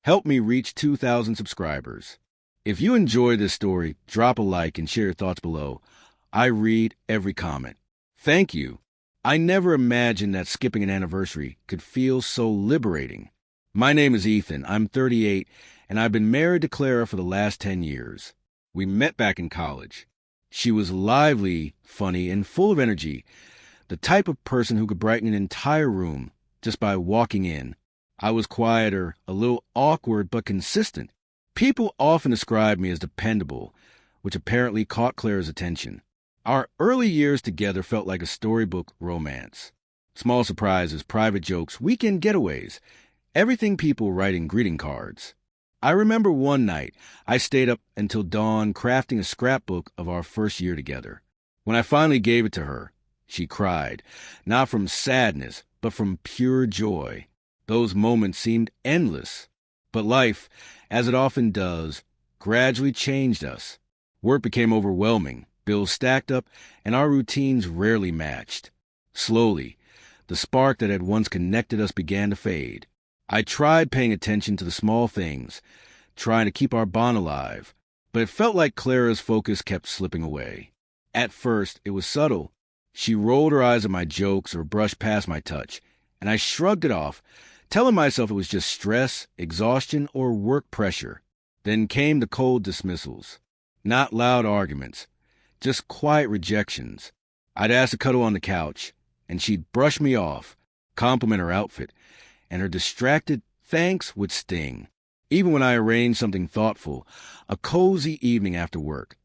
help me reach 2,000 subscribers. If you enjoy this story, drop a like and share your thoughts below. I read every comment. Thank you. I never imagined that skipping an anniversary could feel so liberating. My name is Ethan. I'm 38, and I've been married to Clara for the last 10 years. We met back in college. She was lively, funny, and full of energy, the type of person who could brighten an entire room just by walking in. I was quieter, a little awkward, but consistent. People often described me as dependable, which apparently caught Clara's attention. Our early years together felt like a storybook romance. Small surprises, private jokes, weekend getaways, everything people write in greeting cards. I remember one night, I stayed up until dawn crafting a scrapbook of our first year together. When I finally gave it to her, she cried, not from sadness, but from pure joy. Those moments seemed endless. But life, as it often does, gradually changed us. Work became overwhelming, bills stacked up, and our routines rarely matched. Slowly, the spark that had once connected us began to fade. I tried paying attention to the small things, trying to keep our bond alive, but it felt like Clara's focus kept slipping away. At first, it was subtle. She rolled her eyes at my jokes or brushed past my touch, and I shrugged it off, telling myself it was just stress, exhaustion, or work pressure. Then came the cold dismissals. Not loud arguments, just quiet rejections. I'd ask to cuddle on the couch, and she'd brush me off, compliment her outfit, and her distracted thanks would sting. Even when I arranged something thoughtful, a cozy evening after work,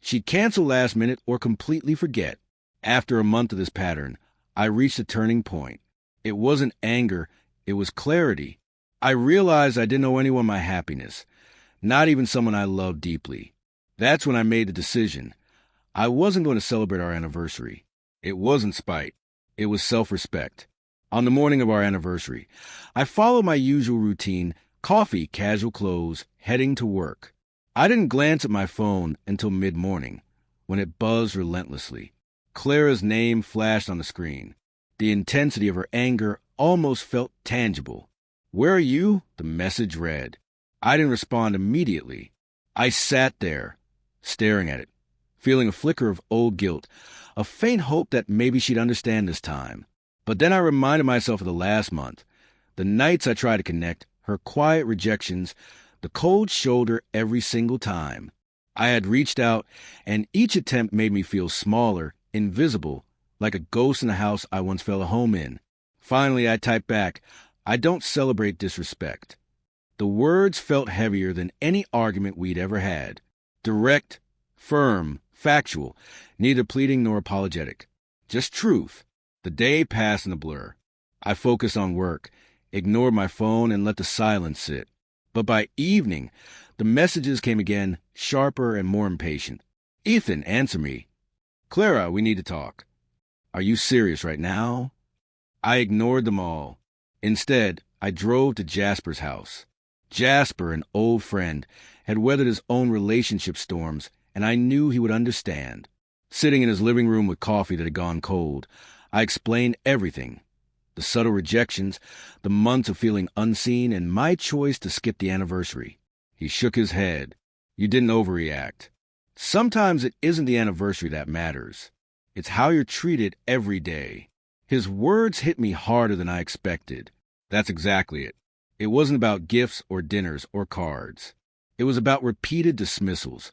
she'd cancel last minute or completely forget. After a month of this pattern, I reached a turning point. It wasn't anger, it was clarity. I realized I didn't owe anyone my happiness, not even someone I loved deeply. That's when I made the decision. I wasn't going to celebrate our anniversary. It wasn't spite. It was self-respect. On the morning of our anniversary, I followed my usual routine, coffee, casual clothes, heading to work. I didn't glance at my phone until mid-morning, when it buzzed relentlessly. Clara's name flashed on the screen. The intensity of her anger almost felt tangible. "Where are you?" the message read. I didn't respond immediately. I sat there, staring at it, feeling a flicker of old guilt, a faint hope that maybe she'd understand this time. But then I reminded myself of the last month, the nights I tried to connect, her quiet rejections, the cold shoulder every single time. I had reached out, and each attempt made me feel smaller, invisible, like a ghost in a house I once felt at home in. Finally, I typed back, "I don't celebrate disrespect." The words felt heavier than any argument we'd ever had. Direct, firm, factual, neither pleading nor apologetic. Just truth. The day passed in a blur. I focused on work, ignored my phone, and let the silence sit. But by evening, the messages came again, sharper and more impatient. "Ethan, answer me." "Clara, we need to talk." "Are you serious right now?" I ignored them all. Instead, I drove to Jasper's house. Jasper, an old friend, had weathered his own relationship storms, and I knew he would understand. Sitting in his living room with coffee that had gone cold, I explained everything. The subtle rejections, the months of feeling unseen, and my choice to skip the anniversary. He shook his head. "You didn't overreact. Sometimes it isn't the anniversary that matters. It's how you're treated every day." His words hit me harder than I expected. That's exactly it. It wasn't about gifts or dinners or cards. It was about repeated dismissals.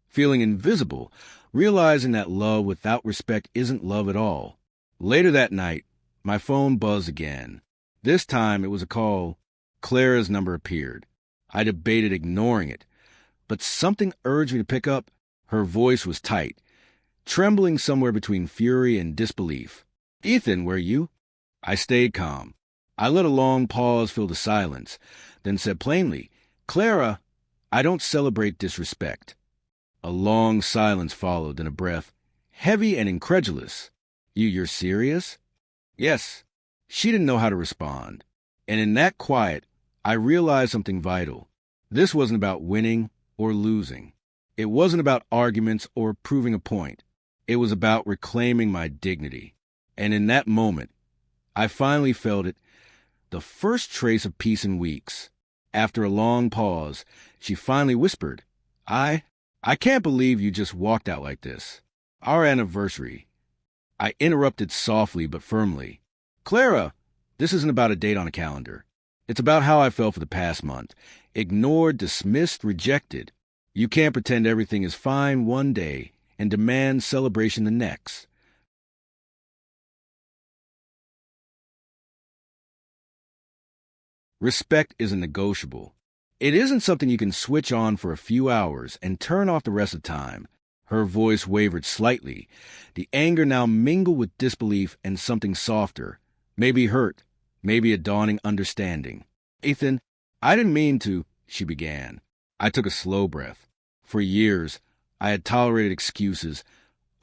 Feeling invisible, realizing that love without respect isn't love at all. Later that night, my phone buzzed again. This time it was a call. Clara's number appeared. I debated ignoring it, but something urged me to pick up. Her voice was tight, trembling somewhere between fury and disbelief. "Ethan, where are you?" I stayed calm. I let a long pause fill the silence, then said plainly, "Clara, I don't celebrate disrespect." A long silence followed, then a breath, heavy and incredulous. You're serious?" "Yes." She didn't know how to respond. And in that quiet, I realized something vital. This wasn't about winning or losing. It wasn't about arguments or proving a point. It was about reclaiming my dignity. And in that moment, I finally felt it, the first trace of peace in weeks. After a long pause, she finally whispered, I can't believe you just walked out like this. Our anniversary. I interrupted softly but firmly. Clara, this isn't about a date on a calendar. It's about how I felt for the past month. Ignored, dismissed, rejected. You can't pretend everything is fine one day and demand celebration the next. Respect isn't negotiable. It isn't something you can switch on for a few hours and turn off the rest of the time. Her voice wavered slightly. The anger now mingled with disbelief and something softer. Maybe hurt. Maybe a dawning understanding. Ethan, I didn't mean to, she began. I took a slow breath. For years, I had tolerated excuses,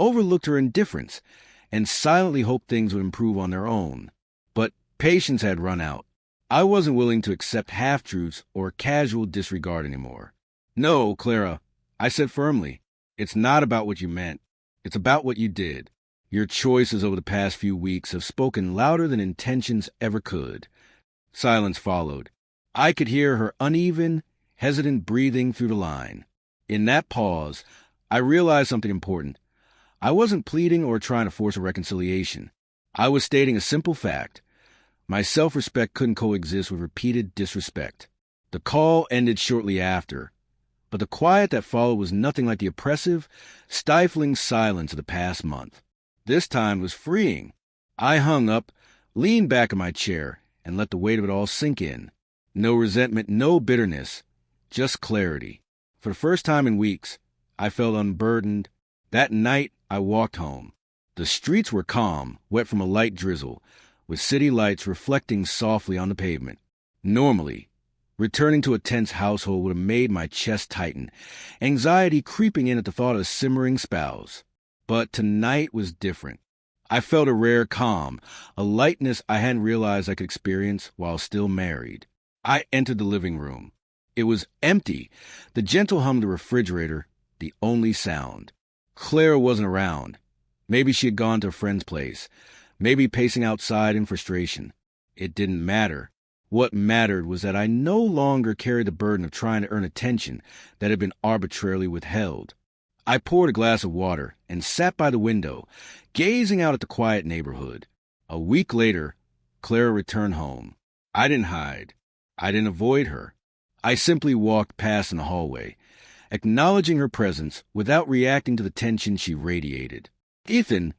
overlooked her indifference, and silently hoped things would improve on their own. But patience had run out. I wasn't willing to accept half-truths or casual disregard anymore. No, Clara, I said firmly, it's not about what you meant. It's about what you did. Your choices over the past few weeks have spoken louder than intentions ever could. Silence followed. I could hear her uneven, hesitant breathing through the line. In that pause, I realized something important. I wasn't pleading or trying to force a reconciliation. I was stating a simple fact. My self-respect couldn't coexist with repeated disrespect. The call ended shortly after, but the quiet that followed was nothing like the oppressive, stifling silence of the past month. This time was freeing. I hung up, leaned back in my chair, and let the weight of it all sink in. No resentment, no bitterness, just clarity. For the first time in weeks, I felt unburdened. That night, I walked home. The streets were calm, wet from a light drizzle, with city lights reflecting softly on the pavement. Normally, returning to a tense household would have made my chest tighten, anxiety creeping in at the thought of a simmering spouse. But tonight was different. I felt a rare calm, a lightness I hadn't realized I could experience while still married. I entered the living room. It was empty, the gentle hum of the refrigerator, the only sound. Clara wasn't around. Maybe she had gone to a friend's place. Maybe pacing outside in frustration. It didn't matter. What mattered was that I no longer carried the burden of trying to earn attention that had been arbitrarily withheld. I poured a glass of water and sat by the window, gazing out at the quiet neighborhood. A week later, Clara returned home. I didn't hide. I didn't avoid her. I simply walked past in the hallway, acknowledging her presence without reacting to the tension she radiated. Ethan,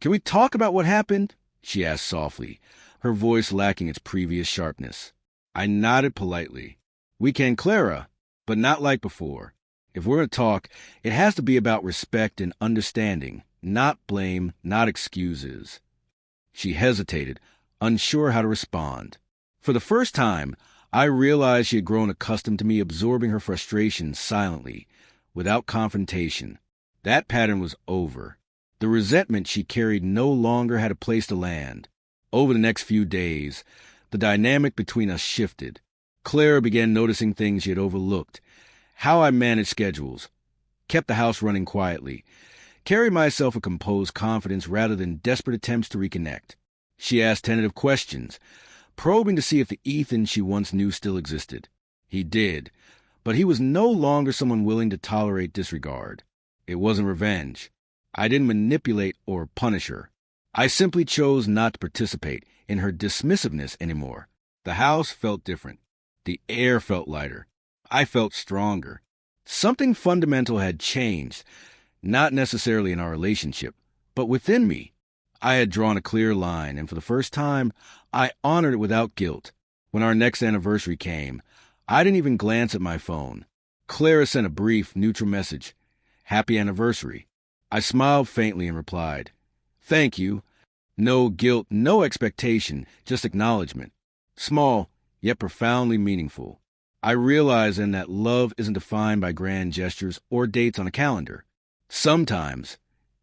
can we talk about what happened? She asked softly, her voice lacking its previous sharpness. I nodded politely. We can, Clara, but not like before. If we're going to talk, it has to be about respect and understanding, not blame, not excuses. She hesitated, unsure how to respond. For the first time, I realized she had grown accustomed to me absorbing her frustrations silently, without confrontation. That pattern was over. The resentment she carried no longer had a place to land. Over the next few days, the dynamic between us shifted. Clara began noticing things she had overlooked. How I managed schedules, kept the house running quietly, carried myself with composed confidence rather than desperate attempts to reconnect. She asked tentative questions, probing to see if the Ethan she once knew still existed. He did, but he was no longer someone willing to tolerate disregard. It wasn't revenge. I didn't manipulate or punish her. I simply chose not to participate in her dismissiveness anymore. The house felt different. The air felt lighter. I felt stronger. Something fundamental had changed, not necessarily in our relationship, but within me. I had drawn a clear line, and for the first time, I honored it without guilt. When our next anniversary came, I didn't even glance at my phone. Clara sent a brief, neutral message. Happy anniversary. I smiled faintly and replied, Thank you. No guilt, no expectation, just acknowledgement. Small, yet profoundly meaningful. I realized then that love isn't defined by grand gestures or dates on a calendar. Sometimes,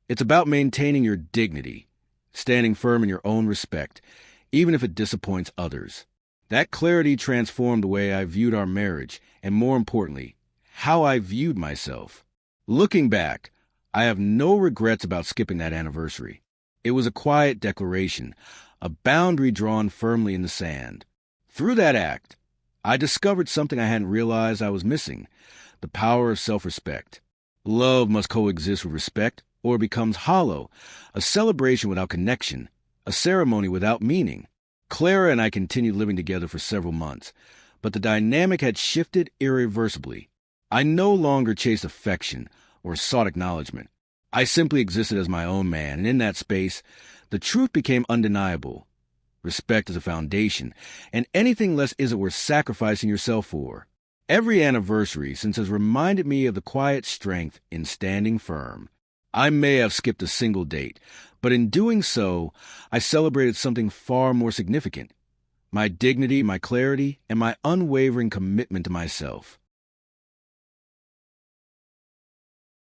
it's about maintaining your dignity, standing firm in your own respect, even if it disappoints others. That clarity transformed the way I viewed our marriage, and more importantly, how I viewed myself. Looking back, I have no regrets about skipping that anniversary. It was a quiet declaration, a boundary drawn firmly in the sand. Through that act, I discovered something I hadn't realized I was missing: the power of self-respect. Love must coexist with respect, or it becomes hollow, a celebration without connection, a ceremony without meaning. Clara and I continued living together for several months, but the dynamic had shifted irreversibly. I no longer chased affection or sought acknowledgement. I simply existed as my own man, and in that space, the truth became undeniable. Respect is a foundation, and anything less isn't worth sacrificing yourself for. Every anniversary since has reminded me of the quiet strength in standing firm. I may have skipped a single date, but in doing so, I celebrated something far more significant: my dignity, my clarity, and my unwavering commitment to myself.